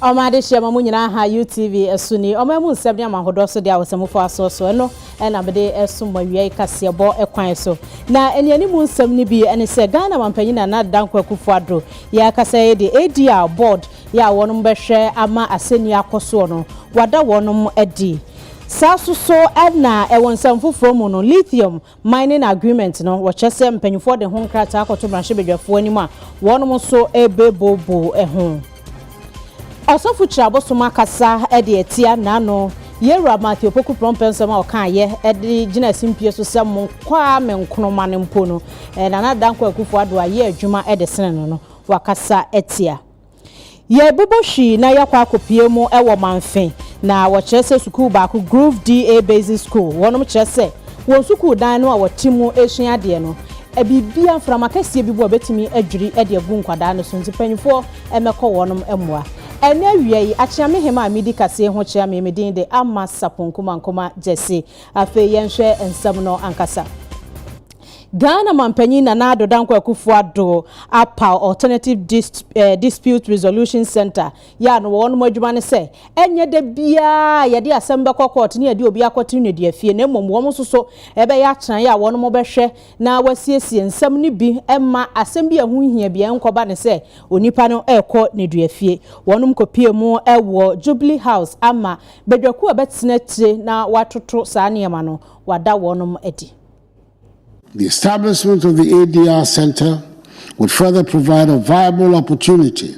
Omade shema mu nyina ha UTV esuni omamu nsem dia mahodo so dia wosamufo asoso no na bede esum awie kase bo ekwan so na eniani mu nsem ni bi ene se Ghana mampanyina na dankwa kufu adro ya kasa ye de ADR board ya wonum behwe ama aseni akoso no wada wonum edi Sasuso na ewonsam foforo mu no lithium mining agreement no wo chese mpanyufo de ho nkrata akoto branche bedwafo ani mu a wonum so ebebobo eho Osofu Chabosoma kasa ede etia na no Yera Matthew Poku Prompensama okan ye ede gina simpie so sem kwa menkonoma ne mpo no na na dankwa akufo ado aye adwuma ede sene no wakasa etia ye boboshi na yakwa akopie mu ewo manfen na wo chese sukuu ba ku Groove DA Basic School wonom chese won sukuu dan no a wotimu ehun ade no ebibia mframakase bibu obetimi adwiri ede agu nkwada no so ntipanyfo emekọ wonom emwa ene wiei achiame hema amidi kase ho chiame medin de ama saponkuma nkoma jesse afe yenhwe ensam no ankasa Ghana mampanyina na ado dankwa kufu ado apa alternative dispute resolution center ya no won modwuma ne se enye de bia ye de asembe court ne ye de obi akwatu ne de afie na mmom wo soso ebe ya kyan ya won mo behwe na wasiesie nsam ne bi emma asem bi ehu hia bia nkoba ne se onipa no ekọ ne de afie wonum kopie mu ewo Jubilee House ama bedwaku abetena tire na watoto saa ne ma no wada wonum edi. The establishment of the ADR Center would further provide a viable opportunity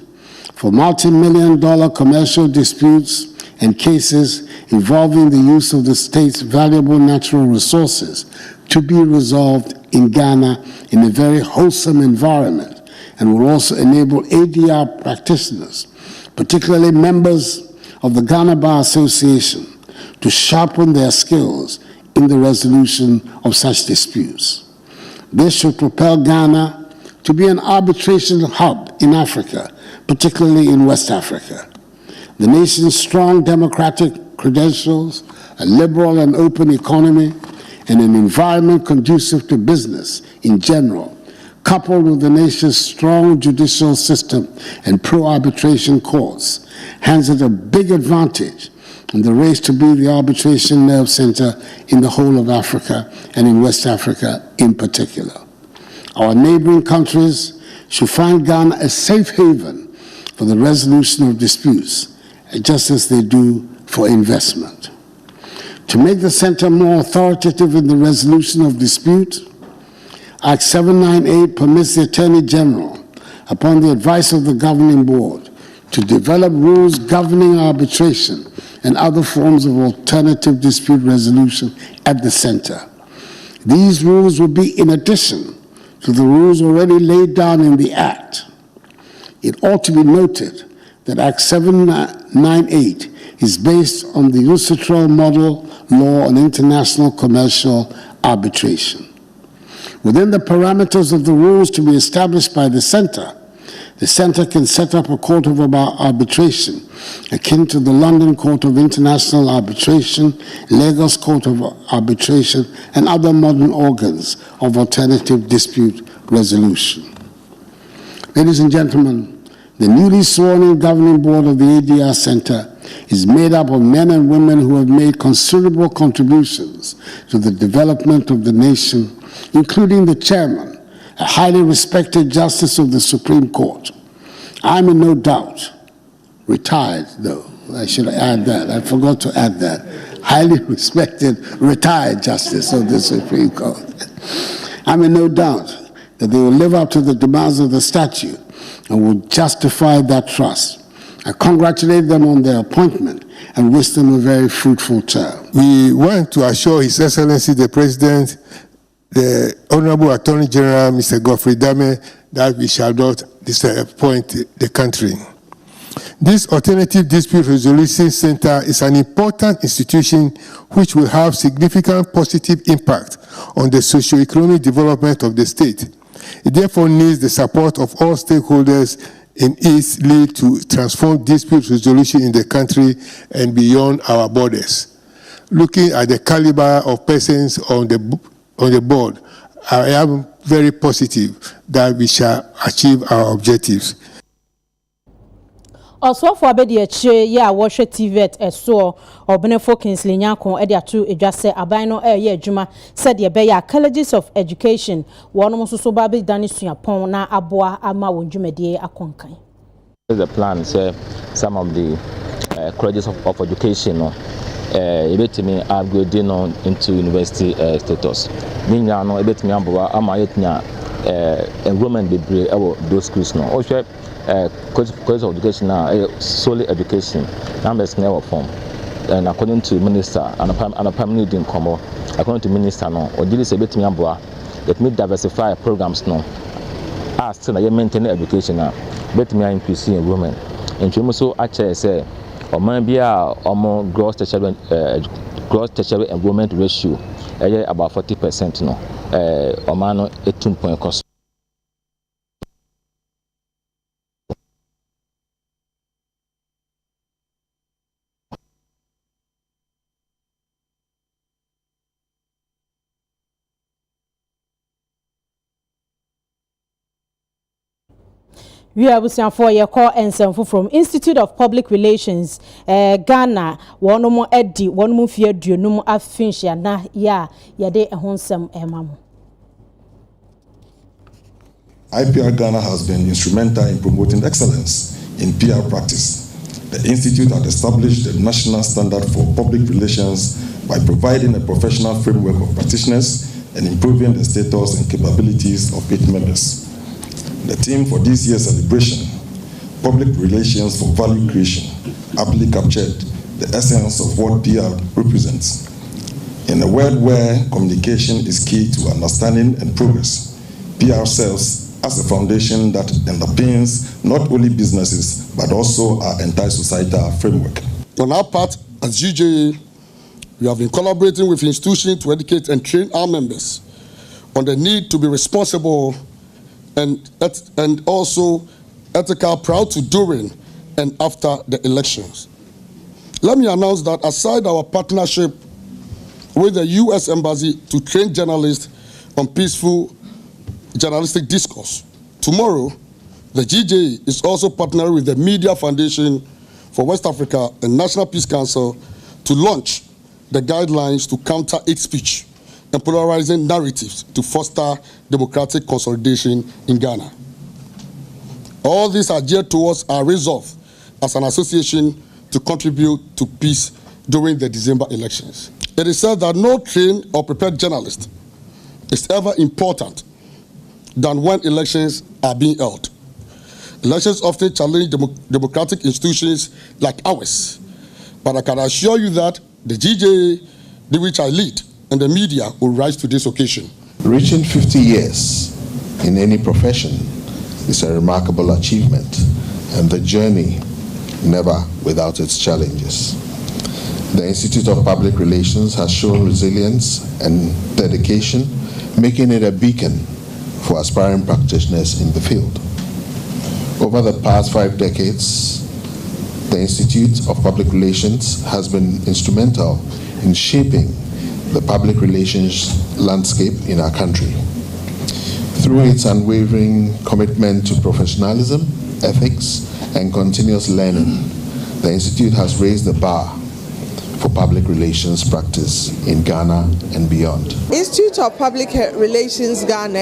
for multi-million-dollar commercial disputes and cases involving the use of the state's valuable natural resources to be resolved in Ghana in a very wholesome environment, and will also enable ADR practitioners, particularly members of the Ghana Bar Association, to sharpen their skills in the resolution of such disputes. This should propel Ghana to be an arbitration hub in Africa, particularly in West Africa. The nation's strong democratic credentials, a liberal and open economy, and an environment conducive to business in general, coupled with the nation's strong judicial system and pro-arbitration courts, hands it a big advantage in the race to be the arbitration nerve center in the whole of Africa and in West Africa in particular. Our neighboring countries should find Ghana a safe haven for the resolution of disputes, just as they do for investment. To make the center more authoritative in the resolution of disputes, Act 798 permits the Attorney General, upon the advice of the Governing Board, to develop rules governing arbitration and other forms of alternative dispute resolution at the center. These rules will be in addition to the rules already laid down in the Act. It ought to be noted that Act 798 is based on the UNCITRAL model law on international commercial arbitration. Within the parameters of the rules to be established by the center can set up a court of arbitration akin to the London Court of International Arbitration, Lagos Court of Arbitration, and other modern organs of alternative dispute resolution. Ladies and gentlemen, the newly sworn-in governing board of the ADR Center is made up of men and women who have made considerable contributions to the development of the nation, including the chairman, a highly respected justice of the Supreme Court. I'm in no doubt, retired though, I should add that, I forgot to add that, highly respected retired justice of the Supreme Court. I'm in no doubt that they will live up to the demands of the statute and will justify that trust. I congratulate them on their appointment and wish them a very fruitful term. We want to assure His Excellency the President, the Honorable Attorney General, Mr. Godfrey Dame, that we shall not disappoint the country. This Alternative Dispute Resolution Center is an important institution which will have significant positive impact on the socio-economic development of the state. It therefore needs the support of all stakeholders in its lead to transform dispute resolution in the country and beyond our borders. Looking at the caliber of persons on the board, I am very positive that we shall achieve our objectives. Also for abedi eche ya watch TV at eso Obenefo Kingsley Nyankon e dia to edwase aban no ye adwuma said ye be colleges of education wono so ba be dane suapon na aboa ama wondwumade akonkan. The plan say some of the colleges of education no ebetimi upgrade no into university status. Ninya no ebetimi aboa ama yetnya enrollment bebre those schools no. College of education now solely education numbers never form, and according to minister and a permanent income, according to minister no or did say betimi aboa let me diversify programs no as still na maintain education now betimi increase enrollment and we so actually say or man bia omo gross tertiary enrollment ratio about 40% no or man no 18 point cost. We are for your call and from Institute of Public Relations, Ghana, one more Eddie, one more fear, do no more affinch, na ya de a honsome emam. IPR Ghana has been instrumental in promoting excellence in PR practice. The Institute has established the national standard for public relations by providing a professional framework of practitioners and improving the status and capabilities of its members. The theme for this year's celebration, Public Relations for Value Creation, aptly captured the essence of what PR represents. In a world where communication is key to understanding and progress, PR serves as a foundation that underpins not only businesses, but also our entire societal framework. On our part, as GJA, we have been collaborating with institutions to educate and train our members on the need to be responsible and also ethical prior to, during, and after the elections. Let me announce that aside our partnership with the U.S. Embassy to train journalists on peaceful journalistic discourse, tomorrow, the GJA is also partnering with the Media Foundation for West Africa and National Peace Council to launch the guidelines to counter hate speech and polarizing narratives to foster democratic consolidation in Ghana. All these are geared towards our resolve as an association to contribute to peace during the December elections. It is said that no trained or prepared journalist is ever important than when elections are being held. Elections often challenge democratic institutions like ours, but I can assure you that the GJA, which I lead, and the media will rise to this occasion. Reaching 50 years in any profession is a remarkable achievement, and the journey never without its challenges. The Institute of Public Relations has shown resilience and dedication, making it a beacon for aspiring practitioners in the field. Over the past 5 decades, the Institute of Public Relations has been instrumental in shaping the public relations landscape in our country. Through its unwavering commitment to professionalism, ethics, and continuous learning, the Institute has raised the bar for public relations practice in Ghana and beyond. Institute of Public Relations Ghana,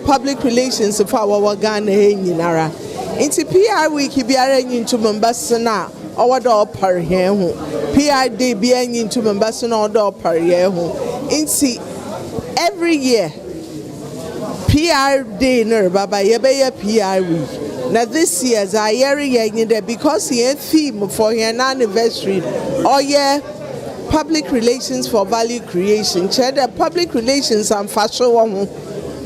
public relations for our Ghana inara. Inti PR week biara into Mombasa na odo parhe ho. PR day biara into Mombasa na odo parhe ho. Inti every year PR day no baba yebeye PR week. Now this year's a year there because he theme for an anniversary. Oh yeah, public relations for value creation. Cheddar public relations and fashion one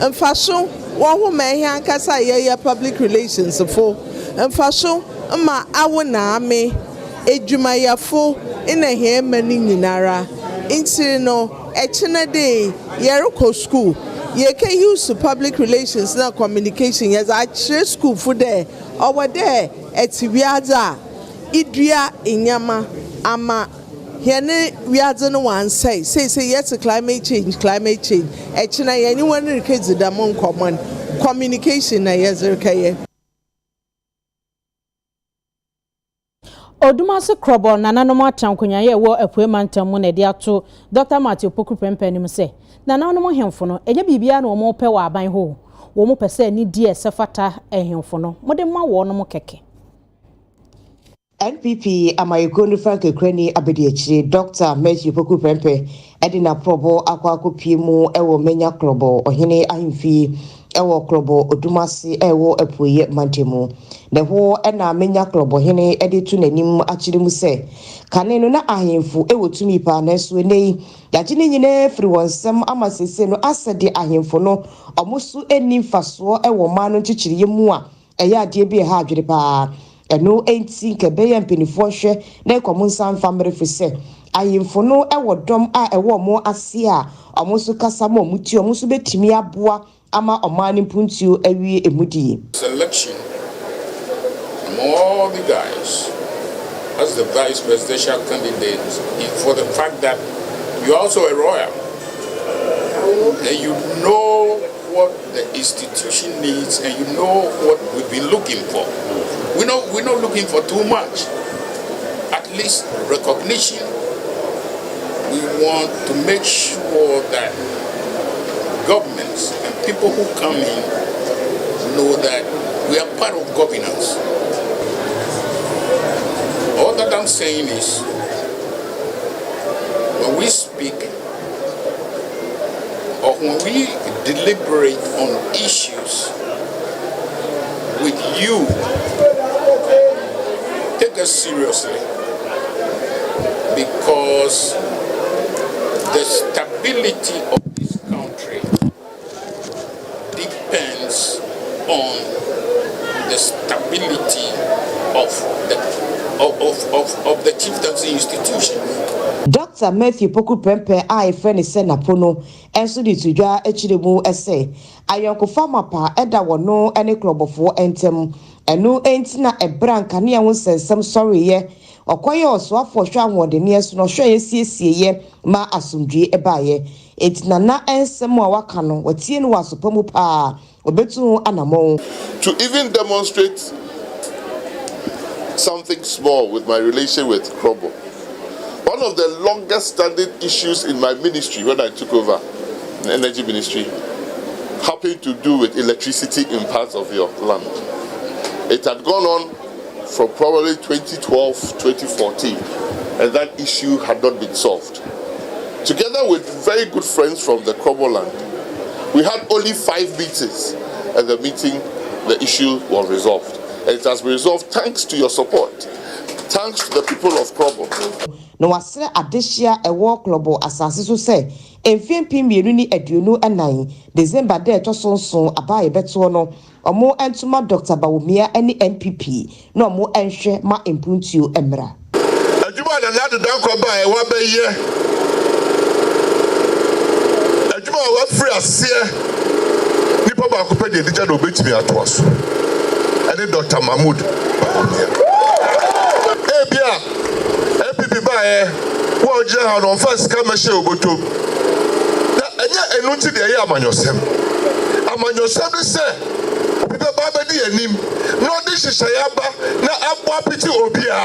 and fashion one may hankasa yeah public relations for and fashion ma awona me ejumaya fo in a hair maninara into no echina day yeroko school. You can use public relations now communication as I share school for there over there at Viaza Idria Inyama Ama Hene Viaza no one say yes to climate change Echina anyone kids the among common communication na yes okay. Odumase krobo nananom atankonya ye wo apuemantam mu na de ato Dr. Matthew Poku Pempenim se nananom hemfo no enye bibia na omo pe wa aban ho wo mo pese ni die sefata ehemfo no mode ma wo no mo keke NPP amayekonu Frank Kreni abediachire Dr. Matthew Poku Pempe edina probo akwako piemu ewo menya krobo ohene ahimfi ewo klobo Odumase ewo apuye mantemu ne ho ena menya klobo hene ede tu nanim akire mu se kane no na ahemfu ewo tumi pa na so nei yagine nyine firi wonsam amasese no asede ahemfu no omusu eni faso ewo ma no chichiriye mu a eya ade bi ha adwere pa eno enti kebe mpinifo hwe na ekomunsan family fi se ahemfu no ewo dom a ewo mo ase a omusu kasa mo muti omusu betimi aboa ama omani puntiu ewie emudi selection among all the guys as the vice presidential candidate for the fact that you're also a royal and you know what the institution needs and you know what we've been looking for. We're not looking for too much. At least recognition. We want to make sure that governments and people who come in know that we are part of governance. All that I'm saying is, when we speak or when we deliberate on issues with you, take us seriously, because the stability of this country depends on the stability of the chieftaincy institution. Dr. Matthew Poku Pempe a friend is Napono enso di tudwa echiremu ese ayonko fama pa eda wono ene klobofo entem enu entina ebranka ne ho sensem sorry ye okoye oso afo hwa nwode ne eso no hwa yesiesie ye ma asumdwe ebaye etina na ensem a waka no watie no wasopamu pa obetu anamo to even demonstrate something small with my relation with Krobo. One of the longest standing issues in my ministry when I took over the energy ministry happened to do with electricity in parts of your land. It had gone on from probably 2012, 2014, and that issue had not been solved. Together with very good friends from the Krobo land, we had only 5 meetings, and the issue was resolved. And it has been resolved thanks to your support. Thanks to the people of Krobo. No wasre adeshia ewo Krobo asase so se emfiem pimienu ni aduonu anan December de to sonson abaye beto no omo entuma Dr. Bawumia ene NPP no omo enhwe ma impuntuo emra adwuma na na dan Krobo e wa beye adwuma wa free ase nipa ba ko pede dija do betimi atoaso ene Dr. Mahmoud Bawumia NPP bae wo je ha no first come she oboto na enya enunti de ya amanyosem se obi ba ba di anim no de hihye aba na abo apiti obia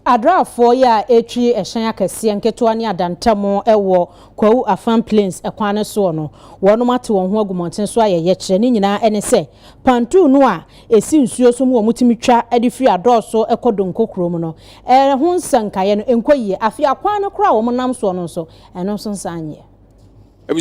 Adrafo ya etwi ehyan akese nketo ne adantamo ewo kwawu afan plains ekwane so no wono mate won ho agumonten so ayeye kire ni nyina ene se pantu no a esi nsuo so mu omutimi twa adifiri adoso ekodo nkokro mu no ho nsankaye no enkoyie afi akwane kra wo nam so no so eno so nsanye